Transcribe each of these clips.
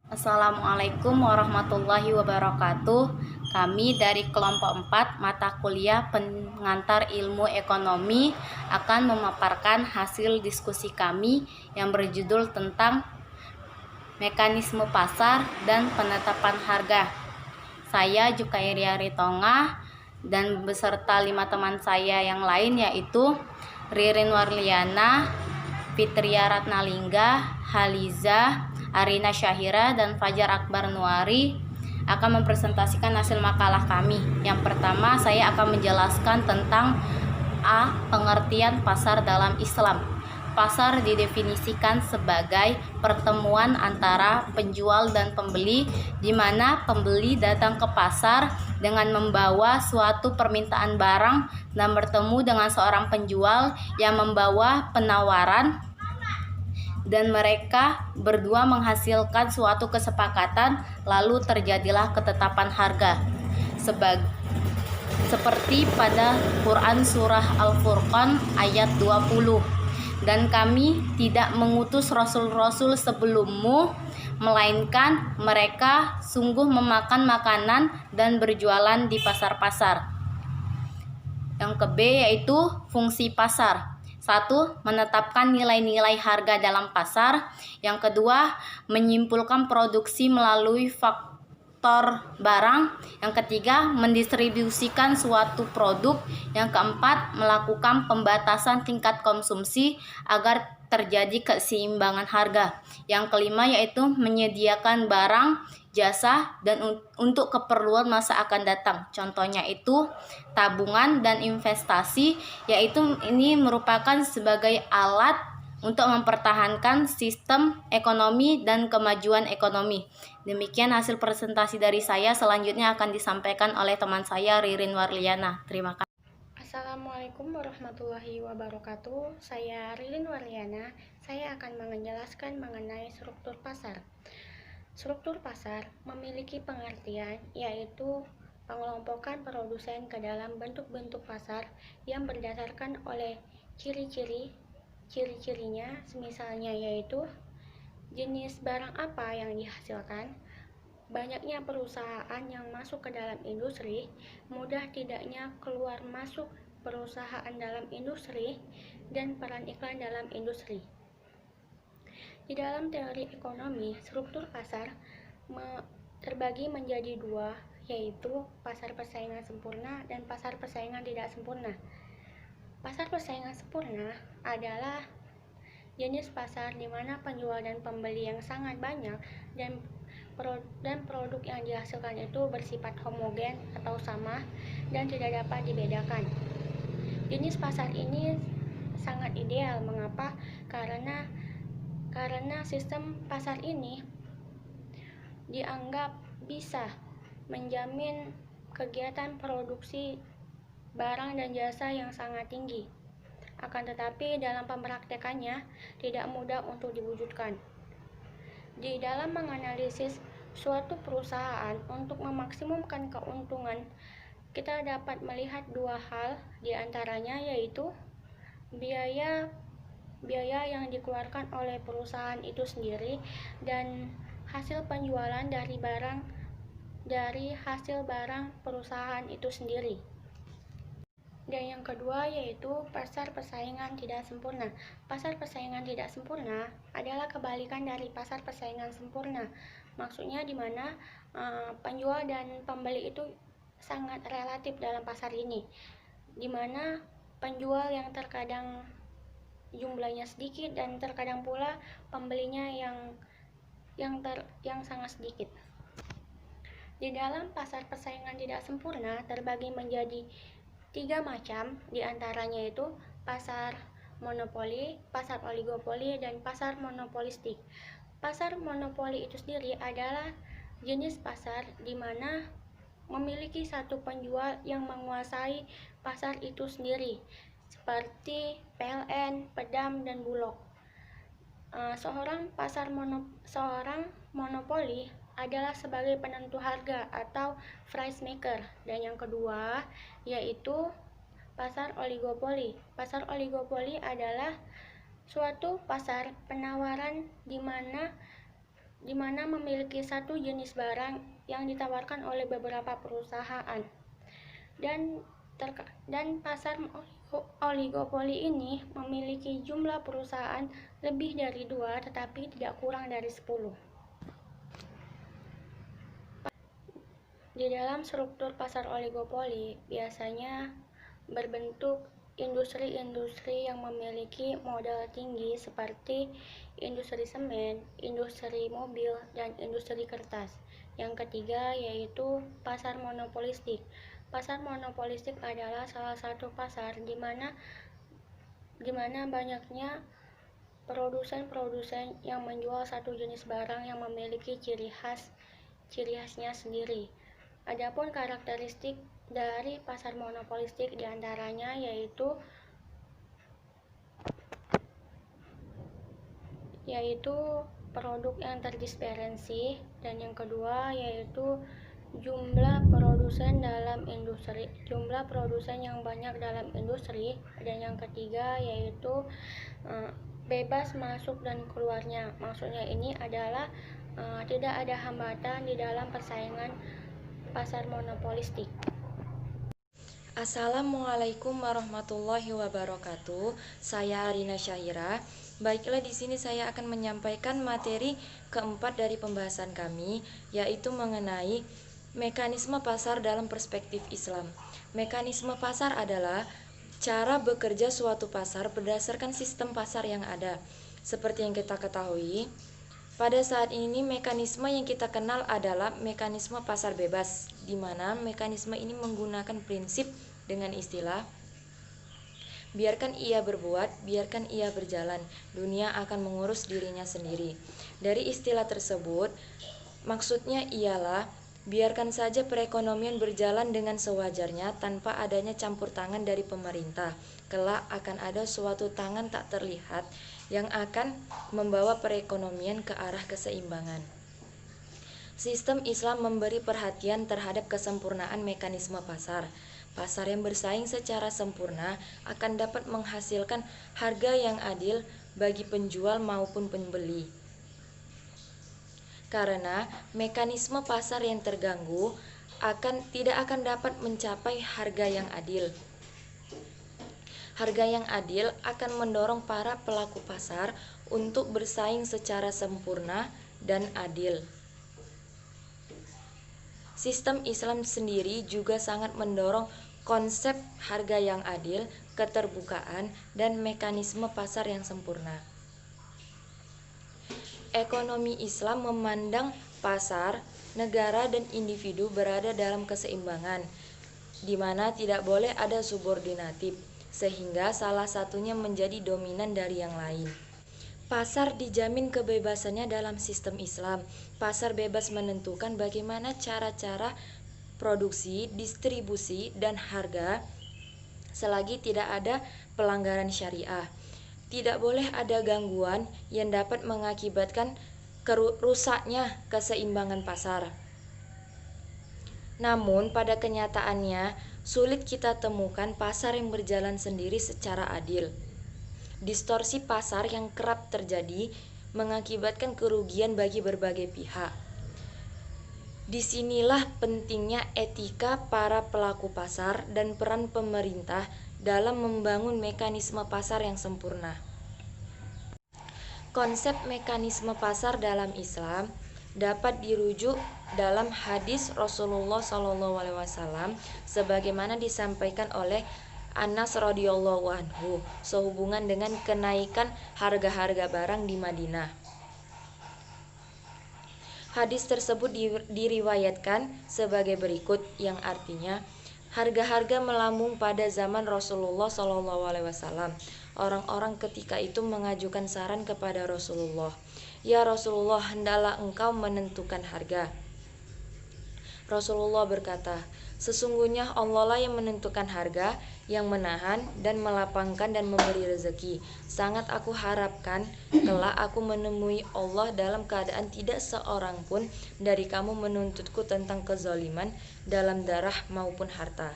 Assalamualaikum warahmatullahi wabarakatuh. Kami dari kelompok 4 mata kuliah pengantar ilmu ekonomi akan memaparkan hasil diskusi kami yang berjudul tentang mekanisme pasar dan penetapan harga. Saya Jukairia Ritonga dan beserta 5 teman saya yang lain, yaitu Ririn Warliana, Fitria Ratnalingga, Haliza, Arina Syahira, dan Fajar Akbar Nuari akan mempresentasikan hasil makalah kami. Yang pertama, saya akan menjelaskan tentang pengertian pasar dalam Islam. Pasar didefinisikan sebagai pertemuan antara penjual dan pembeli, di mana pembeli datang ke pasar dengan membawa suatu permintaan barang dan bertemu dengan seorang penjual yang membawa penawaran, dan mereka berdua menghasilkan suatu kesepakatan, lalu terjadilah ketetapan harga. Seperti pada Quran Surah Al-Furqan ayat 20. Dan kami tidak mengutus rasul-rasul sebelummu, melainkan mereka sungguh memakan makanan dan berjualan di pasar-pasar. Yang ke-B yaitu fungsi pasar. 1. Menetapkan nilai-nilai harga dalam pasar. Yang kedua, menyimpulkan produksi melalui faktor barang. Yang ketiga, mendistribusikan suatu produk. Yang keempat, melakukan pembatasan tingkat konsumsi agar terjadi keseimbangan harga. Yang kelima yaitu menyediakan barang, jasa, dan untuk keperluan masa akan datang. Contohnya itu tabungan dan investasi, yaitu ini merupakan sebagai alat untuk mempertahankan sistem ekonomi dan kemajuan ekonomi. Demikian hasil presentasi dari saya. Selanjutnya akan disampaikan oleh teman saya Ririn Warliana. Terima kasih. Assalamualaikum warahmatullahi wabarakatuh. Saya Ririn Warliana. Saya akan menjelaskan mengenai struktur pasar. Struktur pasar memiliki pengertian, yaitu pengelompokan produsen ke dalam bentuk-bentuk pasar yang berdasarkan oleh ciri-cirinya, misalnya yaitu jenis barang apa yang dihasilkan, banyaknya perusahaan yang masuk ke dalam industri, mudah tidaknya keluar masuk perusahaan dalam industri, dan peran iklan dalam industri. Di dalam teori ekonomi, struktur pasar terbagi menjadi dua, yaitu pasar persaingan sempurna dan pasar persaingan tidak sempurna. Pasar persaingan sempurna adalah jenis pasar di mana penjual dan pembeli yang sangat banyak dan produk yang dihasilkan itu bersifat homogen atau sama dan tidak dapat dibedakan. Jenis pasar ini sangat ideal. Mengapa? Karena sistem pasar ini dianggap bisa menjamin kegiatan produksi barang dan jasa yang sangat tinggi. Akan tetapi dalam pempraktekannya tidak mudah untuk diwujudkan. Di dalam menganalisis suatu perusahaan untuk memaksimumkan keuntungan, kita dapat melihat dua hal, diantaranya yaitu biaya yang dikeluarkan oleh perusahaan itu sendiri dan hasil penjualan dari hasil barang perusahaan itu sendiri. Dan yang kedua yaitu pasar persaingan tidak sempurna. Pasar persaingan tidak sempurna adalah kebalikan dari pasar persaingan sempurna. Maksudnya di mana penjual dan pembeli itu sangat relatif dalam pasar ini, di mana penjual yang terkadang jumlahnya sedikit dan terkadang pula pembelinya yang sangat sedikit. Di dalam pasar persaingan tidak sempurna terbagi menjadi 3 macam, diantaranya itu pasar monopoli, pasar oligopoli, dan pasar monopolistik. Pasar monopoli itu sendiri adalah jenis pasar di mana memiliki satu penjual yang menguasai pasar itu sendiri, seperti PLN, Pedam, dan Bulog. Seorang monopoli adalah sebagai penentu harga atau price maker. Dan yang kedua yaitu pasar oligopoli. Pasar oligopoli adalah suatu pasar penawaran di mana di mana memiliki satu jenis barang yang ditawarkan oleh beberapa perusahaan. Dan pasar oligopoli ini memiliki jumlah perusahaan lebih dari 2 tetapi tidak kurang dari 10. Di dalam struktur pasar oligopoli biasanya berbentuk industri-industri yang memiliki modal tinggi seperti industri semen, industri mobil, dan industri kertas. Yang ketiga yaitu pasar monopolistik. Pasar monopolistik adalah salah satu pasar di mana banyaknya produsen-produsen yang menjual satu jenis barang yang memiliki ciri khasnya sendiri. Adapun karakteristik dari pasar monopolistik diantaranya yaitu produk yang terdispensasi, dan yang kedua yaitu jumlah produsen yang banyak dalam industri, dan yang ketiga yaitu bebas masuk dan keluarnya. Maksudnya ini adalah tidak ada hambatan di dalam persaingan pasar monopolistik. Assalamualaikum warahmatullahi wabarakatuh. Saya Arina Syahira. Baiklah, di sini saya akan menyampaikan materi keempat dari pembahasan kami, yaitu mengenai mekanisme pasar dalam perspektif Islam. Mekanisme pasar adalah cara bekerja suatu pasar berdasarkan sistem pasar yang ada. Seperti yang kita ketahui, pada saat ini mekanisme yang kita kenal adalah mekanisme pasar bebas, di mana mekanisme ini menggunakan prinsip dengan istilah biarkan ia berbuat, biarkan ia berjalan, dunia akan mengurus dirinya sendiri. Dari istilah tersebut, maksudnya ialah biarkan saja perekonomian berjalan dengan sewajarnya tanpa adanya campur tangan dari pemerintah. Kelak akan ada suatu tangan tak terlihat yang akan membawa perekonomian ke arah keseimbangan. Sistem Islam memberi perhatian terhadap kesempurnaan mekanisme pasar. Pasar yang bersaing secara sempurna akan dapat menghasilkan harga yang adil bagi penjual maupun pembeli. Karena mekanisme pasar yang terganggu tidak akan dapat mencapai harga yang adil. Harga yang adil akan mendorong para pelaku pasar untuk bersaing secara sempurna dan adil. Sistem Islam sendiri juga sangat mendorong konsep harga yang adil, keterbukaan, dan mekanisme pasar yang sempurna. Ekonomi Islam memandang pasar, negara, dan individu berada dalam keseimbangan, di mana tidak boleh ada subordinatif, sehingga salah satunya menjadi dominan dari yang lain. Pasar dijamin kebebasannya dalam sistem Islam. Pasar bebas menentukan bagaimana cara-cara produksi, distribusi, dan harga selagi tidak ada pelanggaran syariah. Tidak boleh ada gangguan yang dapat mengakibatkan rusaknya keseimbangan pasar. Namun pada kenyataannya sulit kita temukan pasar yang berjalan sendiri secara adil. Distorsi pasar yang kerap terjadi mengakibatkan kerugian bagi berbagai pihak. Disinilah pentingnya etika para pelaku pasar dan peran pemerintah dalam membangun mekanisme pasar yang sempurna. Konsep mekanisme pasar dalam Islam dapat dirujuk dalam hadis Rasulullah SAW sebagaimana disampaikan oleh Anas radhiyallahu anhu sehubungan dengan kenaikan harga-harga barang di Madinah. Hadis tersebut diriwayatkan sebagai berikut, yang artinya harga-harga melambung pada zaman Rasulullah SAW. Orang-orang ketika itu mengajukan saran kepada Rasulullah, "Ya Rasulullah, hendaklah engkau menentukan harga." Rasulullah berkata, "Sesungguhnya Allah lah yang menentukan harga, yang menahan dan melapangkan dan memberi rezeki. Sangat aku harapkan kelak aku menemui Allah dalam keadaan tidak seorang pun dari kamu menuntutku tentang kezaliman dalam darah maupun harta."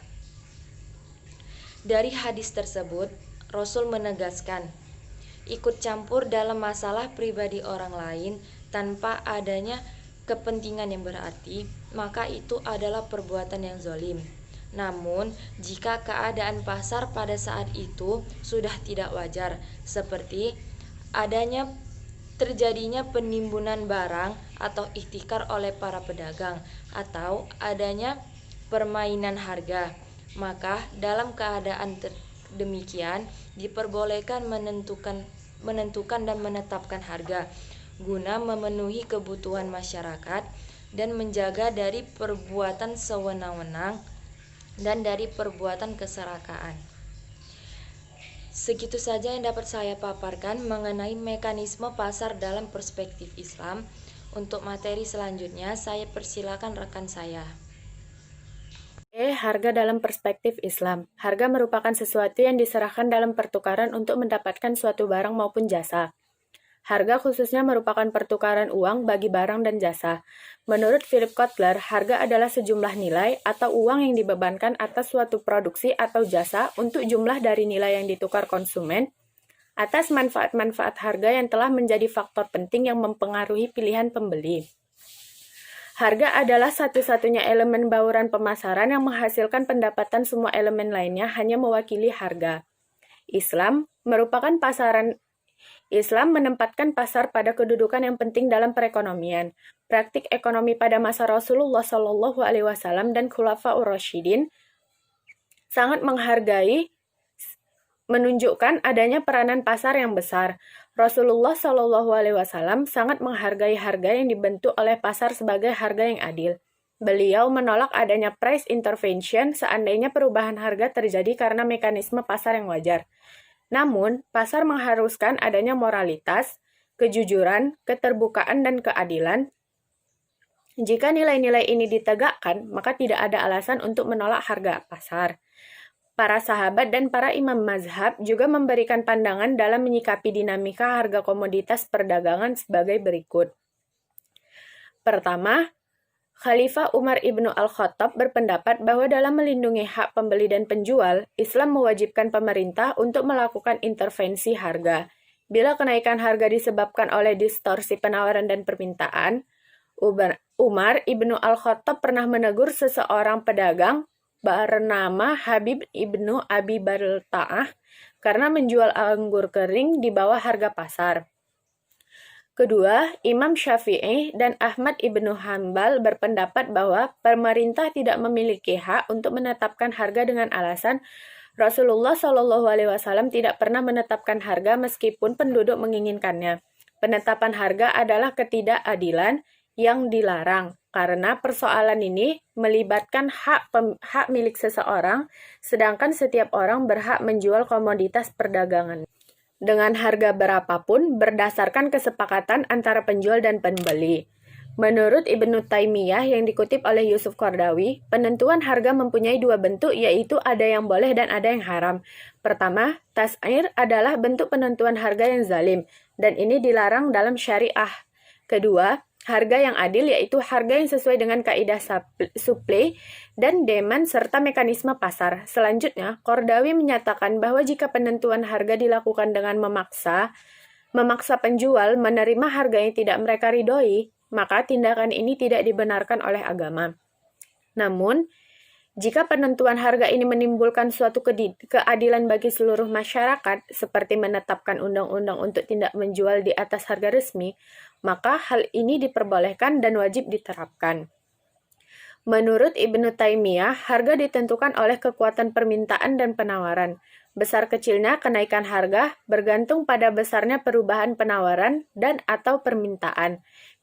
Dari hadis tersebut, Rasul menegaskan, ikut campur dalam masalah pribadi orang lain tanpa adanya kepentingan yang berarti, maka itu adalah perbuatan yang zalim. Namun, jika keadaan pasar pada saat itu sudah tidak wajar, seperti adanya terjadinya penimbunan barang atau ihtikar oleh para pedagang, atau adanya permainan harga, maka dalam keadaan demikian diperbolehkan menentukan dan menetapkan harga guna memenuhi kebutuhan masyarakat dan menjaga dari perbuatan sewenang-wenang dan dari perbuatan keserakahan. Segitu saja yang dapat saya paparkan mengenai mekanisme pasar dalam perspektif Islam. Untuk materi selanjutnya, saya persilakan rekan saya. Harga dalam perspektif Islam. Harga merupakan sesuatu yang diserahkan dalam pertukaran untuk mendapatkan suatu barang maupun jasa. Harga khususnya merupakan pertukaran uang bagi barang dan jasa. Menurut Philip Kotler, harga adalah sejumlah nilai atau uang yang dibebankan atas suatu produksi atau jasa untuk jumlah dari nilai yang ditukar konsumen atas manfaat-manfaat harga yang telah menjadi faktor penting yang mempengaruhi pilihan pembeli. Harga adalah satu-satunya elemen bauran pemasaran yang menghasilkan pendapatan. Semua elemen lainnya hanya mewakili harga. Islam menempatkan pasar pada kedudukan yang penting dalam perekonomian. Praktik ekonomi pada masa Rasulullah SAW dan Khulafaur Rasyidin sangat menunjukkan adanya peranan pasar yang besar. Rasulullah SAW sangat menghargai harga yang dibentuk oleh pasar sebagai harga yang adil. Beliau menolak adanya price intervention seandainya perubahan harga terjadi karena mekanisme pasar yang wajar. Namun, pasar mengharuskan adanya moralitas, kejujuran, keterbukaan, dan keadilan. Jika nilai-nilai ini ditegakkan, maka tidak ada alasan untuk menolak harga pasar. Para sahabat dan para imam mazhab juga memberikan pandangan dalam menyikapi dinamika harga komoditas perdagangan sebagai berikut. Pertama, Khalifah Umar ibnu Al-Khattab berpendapat bahwa dalam melindungi hak pembeli dan penjual, Islam mewajibkan pemerintah untuk melakukan intervensi harga. Bila kenaikan harga disebabkan oleh distorsi penawaran dan permintaan, Umar ibnu Al-Khattab pernah menegur seseorang pedagang bernama Habib ibnu Abi Balta'ah karena menjual anggur kering di bawah harga pasar. Kedua, Imam Syafi'i dan Ahmad ibnu Hanbal berpendapat bahwa pemerintah tidak memiliki hak untuk menetapkan harga dengan alasan Rasulullah SAW tidak pernah menetapkan harga meskipun penduduk menginginkannya. Penetapan harga adalah ketidakadilan yang dilarang karena persoalan ini melibatkan hak milik seseorang, sedangkan setiap orang berhak menjual komoditas perdagangan dengan harga berapapun berdasarkan kesepakatan antara penjual dan pembeli. Menurut Ibnu Taimiyah yang dikutip oleh Yusuf Qardawi, penentuan harga mempunyai dua bentuk, yaitu ada yang boleh dan ada yang haram. Pertama, tas'ir adalah bentuk penentuan harga yang zalim, dan ini dilarang dalam syariah. Kedua, harga yang adil yaitu harga yang sesuai dengan kaidah supply dan demand serta mekanisme pasar. Selanjutnya, Qardawi menyatakan bahwa jika penentuan harga dilakukan dengan memaksa penjual menerima harga yang tidak mereka ridhoi, maka tindakan ini tidak dibenarkan oleh agama. Namun, jika penentuan harga ini menimbulkan suatu keadilan bagi seluruh masyarakat, seperti menetapkan undang-undang untuk tidak menjual di atas harga resmi, maka hal ini diperbolehkan dan wajib diterapkan. Menurut Ibnu Taimiyah, harga ditentukan oleh kekuatan permintaan dan penawaran. Besar kecilnya kenaikan harga bergantung pada besarnya perubahan penawaran dan atau permintaan.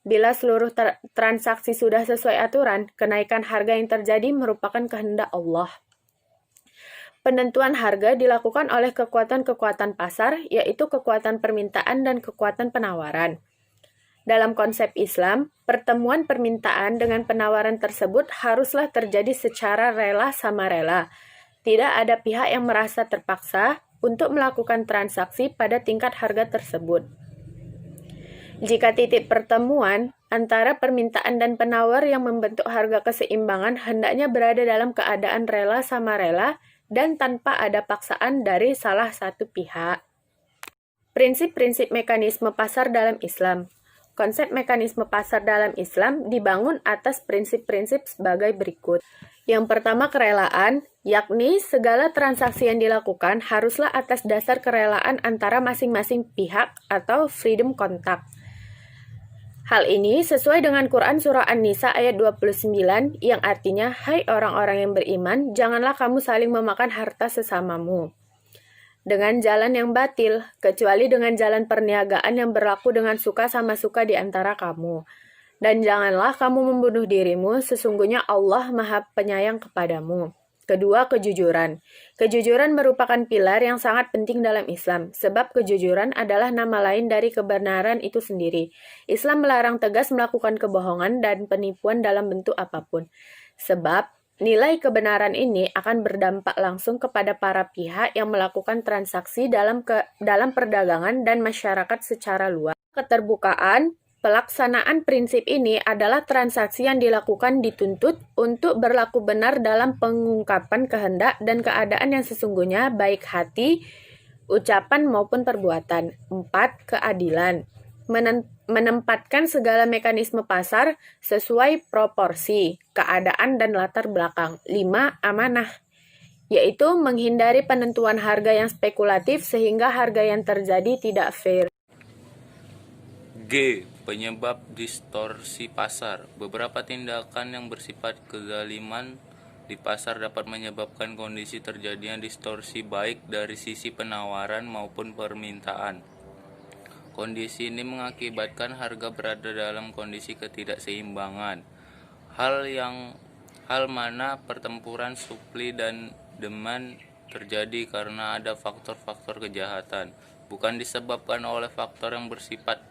Bila seluruh transaksi sudah sesuai aturan, kenaikan harga yang terjadi merupakan kehendak Allah. Penentuan harga dilakukan oleh kekuatan-kekuatan pasar, yaitu kekuatan permintaan dan kekuatan penawaran. Dalam konsep Islam, pertemuan permintaan dengan penawaran tersebut haruslah terjadi secara rela sama rela. Tidak ada pihak yang merasa terpaksa untuk melakukan transaksi pada tingkat harga tersebut. Jika titik pertemuan antara permintaan dan penawar yang membentuk harga keseimbangan hendaknya berada dalam keadaan rela sama rela dan tanpa ada paksaan dari salah satu pihak. Prinsip-prinsip mekanisme pasar dalam Islam. konsep mekanisme pasar dalam Islam dibangun atas prinsip-prinsip sebagai berikut. Yang pertama, kerelaan, yakni segala transaksi yang dilakukan haruslah atas dasar kerelaan antara masing-masing pihak atau freedom contact. Hal ini sesuai dengan Quran Surah An-Nisa ayat 29 yang artinya, hai orang-orang yang beriman, janganlah kamu saling memakan harta sesamamu dengan jalan yang batil, kecuali dengan jalan perniagaan yang berlaku dengan suka sama suka di antara kamu. Dan janganlah kamu membunuh dirimu, sesungguhnya Allah Maha Penyayang kepadamu. Kedua, kejujuran. Kejujuran merupakan pilar yang sangat penting dalam Islam, sebab kejujuran adalah nama lain dari kebenaran itu sendiri. Islam melarang tegas melakukan kebohongan dan penipuan dalam bentuk apapun. Sebab, nilai kebenaran ini akan berdampak langsung kepada para pihak yang melakukan transaksi dalam perdagangan dan masyarakat secara luas. Keterbukaan. Pelaksanaan prinsip ini adalah transaksi yang dilakukan dituntut untuk berlaku benar dalam pengungkapan kehendak dan keadaan yang sesungguhnya baik hati, ucapan maupun perbuatan. 4. Keadilan. Menempatkan segala mekanisme pasar sesuai proporsi, keadaan dan latar belakang. 5. Amanah, yaitu menghindari penentuan harga yang spekulatif sehingga harga yang terjadi tidak fair. G. Penyebab distorsi pasar. Beberapa tindakan yang bersifat kezaliman di pasar dapat menyebabkan kondisi terjadinya distorsi baik dari sisi penawaran maupun permintaan. Kondisi ini mengakibatkan harga berada dalam kondisi ketidakseimbangan. Hal mana pertempuran supply dan demand terjadi karena ada faktor-faktor kejahatan, bukan disebabkan oleh faktor yang bersifat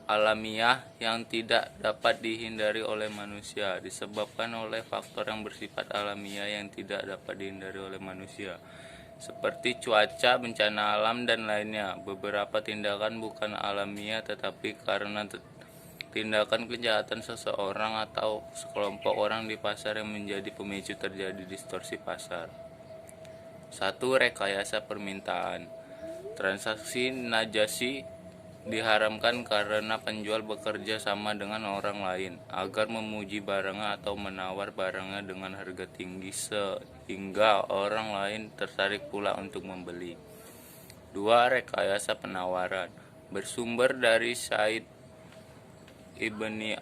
alamiah yang tidak dapat dihindari oleh manusia, disebabkan oleh faktor yang bersifat alamiah yang tidak dapat dihindari oleh manusia, seperti cuaca, bencana alam, dan lainnya. Beberapa tindakan bukan alamiah tetapi karena tindakan kejahatan seseorang atau sekelompok orang di pasar yang menjadi pemicu terjadi distorsi pasar. 1. Rekayasa permintaan. Transaksi najasi diharamkan karena penjual bekerja sama dengan orang lain agar memuji barangnya atau menawar barangnya dengan harga tinggi sehingga orang lain tertarik pula untuk membeli. 2. Rekayasa penawaran. Bersumber dari Said Ibni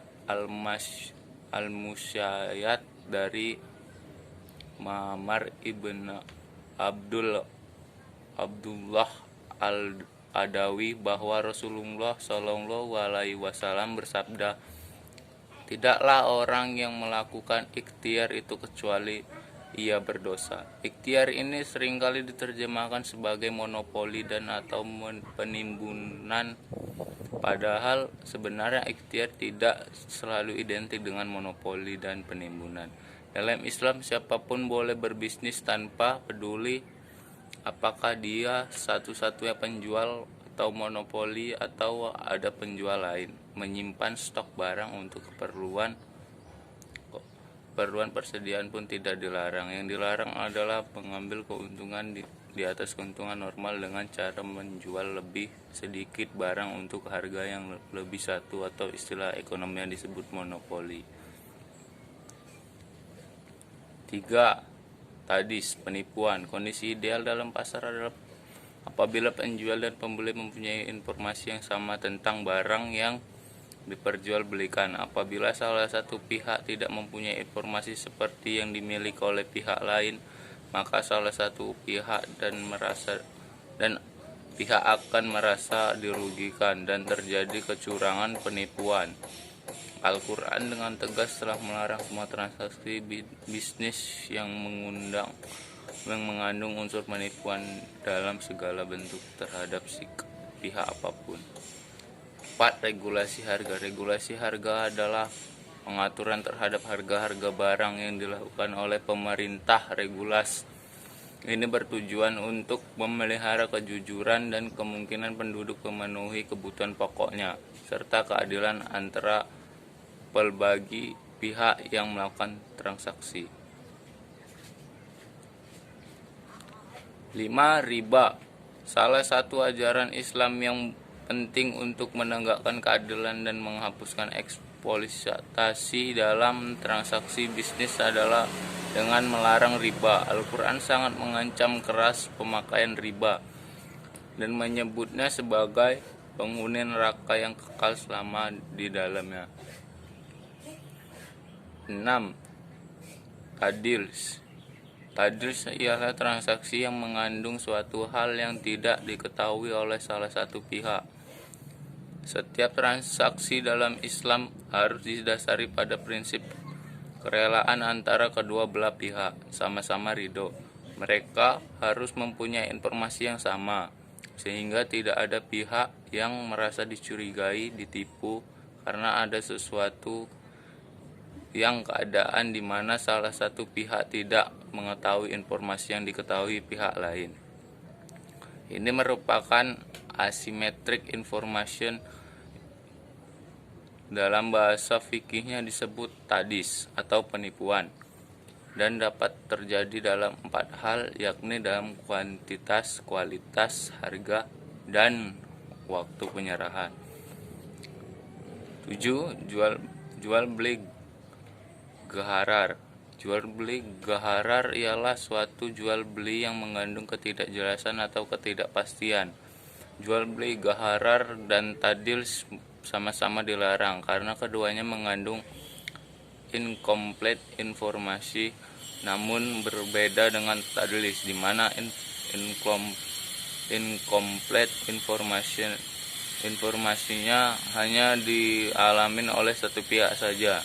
Al-Musayyad dari Ma'mar ibn Abdullah Al-Adawi bahwa Rasulullah Shallallahu Alaihi Wasallam bersabda, tidaklah orang yang melakukan ikhtiar itu kecuali ia berdosa. Ikhtiar ini seringkali diterjemahkan sebagai monopoli dan atau penimbunan, padahal sebenarnya ikhtiar tidak selalu identik dengan monopoli dan penimbunan. Dalam Islam, siapapun boleh berbisnis tanpa peduli apakah dia satu-satunya penjual atau monopoli atau ada penjual lain. Menyimpan stok barang untuk keperluan persediaan pun tidak dilarang. Yang dilarang adalah mengambil keuntungan di atas keuntungan normal dengan cara menjual lebih sedikit barang untuk harga yang lebih satu atau istilah ekonomi yang disebut monopoli. 3. Tadis, penipuan. Kondisi ideal dalam pasar adalah apabila penjual dan pembeli mempunyai informasi yang sama tentang barang yang diperjualbelikan. Apabila salah satu pihak tidak mempunyai informasi seperti yang dimiliki oleh pihak lain, maka salah satu pihak pihak akan merasa dirugikan dan terjadi kecurangan penipuan. Al-Quran dengan tegas telah melarang semua transaksi bisnis yang mengandung unsur penipuan dalam segala bentuk terhadap pihak apapun. 4. Regulasi harga. Regulasi harga adalah pengaturan terhadap harga-harga barang yang dilakukan oleh pemerintah. Regulasi ini bertujuan untuk memelihara kejujuran dan kemungkinan penduduk memenuhi kebutuhan pokoknya, serta keadilan antara pelbagi pihak yang melakukan transaksi. 5. Riba. Salah satu ajaran Islam yang penting untuk menegakkan keadilan dan menghapuskan eksploitasi dalam transaksi bisnis adalah dengan melarang riba. Al-Quran sangat mengancam keras pemakaian riba dan menyebutnya sebagai penghuni neraka yang kekal selama di dalamnya. 6. Tadils ialah transaksi yang mengandung suatu hal yang tidak diketahui oleh salah satu pihak. Setiap transaksi dalam Islam harus didasari pada prinsip kerelaan antara kedua belah pihak, sama-sama ridho. Mereka harus mempunyai informasi yang sama, sehingga tidak ada pihak yang merasa dicurigai, ditipu, karena ada sesuatu yang keadaan di mana salah satu pihak tidak mengetahui informasi yang diketahui pihak lain. Ini merupakan asymmetric information. Dalam bahasa fikihnya disebut tadis atau penipuan, dan dapat terjadi dalam 4 hal, yakni dalam kuantitas, kualitas, harga, dan waktu penyerahan. 7. Jual beli gharar. Jual beli gharar ialah suatu jual beli yang mengandung ketidakjelasan atau ketidakpastian. Jual beli gharar dan tadils sama-sama dilarang karena keduanya mengandung incomplete informasi, namun berbeda dengan tadlis di mana incomplete informasinya hanya dialamin oleh satu pihak saja.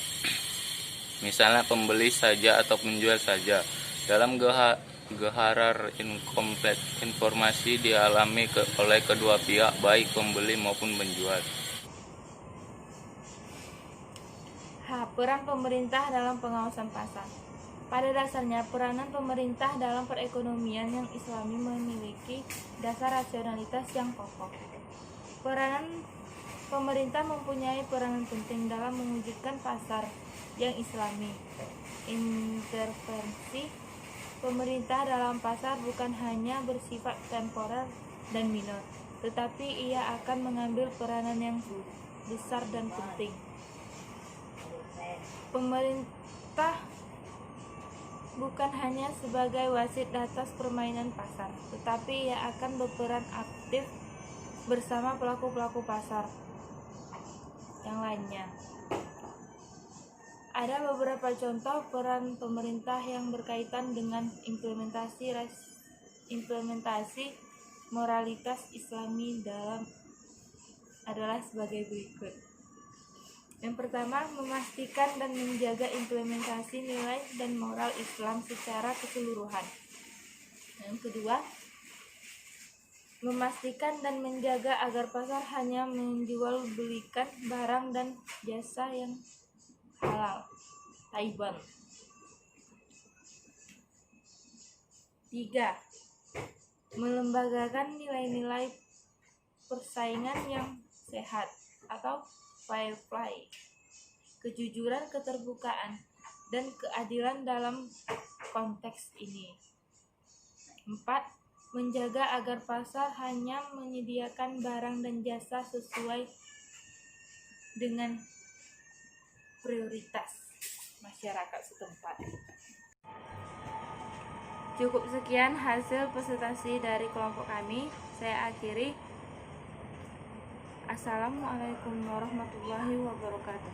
Misalnya pembeli saja atau penjual saja. Dalam gharar, incomplete informasi dialami oleh kedua pihak, baik pembeli maupun penjual. Peran pemerintah dalam pengawasan pasar. Pada dasarnya, peranan pemerintah dalam perekonomian yang Islami memiliki dasar rasionalitas yang kokoh. Peranan pemerintah mempunyai peranan penting dalam mewujudkan pasar yang Islami. Intervensi pemerintah dalam pasar bukan hanya bersifat temporer dan minor, tetapi ia akan mengambil peranan yang besar dan penting. Pemerintah bukan hanya sebagai wasit atas permainan pasar, tetapi ia akan berperan aktif bersama pelaku-pelaku pasar yang lainnya. Ada beberapa contoh peran pemerintah yang berkaitan dengan implementasi moralitas Islami adalah sebagai berikut. Yang pertama, memastikan dan menjaga implementasi nilai dan moral Islam secara keseluruhan. Yang kedua, memastikan dan menjaga agar pasar hanya menjual belikan barang dan jasa yang halal, taiban. 3. Melembagakan nilai-nilai persaingan yang sehat atau fair play, kejujuran, keterbukaan, dan keadilan dalam konteks ini. 4. Menjaga agar pasar hanya menyediakan barang dan jasa sesuai dengan prioritas masyarakat setempat. Cukup sekian hasil presentasi dari kelompok kami. Saya akhiri. Assalamualaikum warahmatullahi wabarakatuh.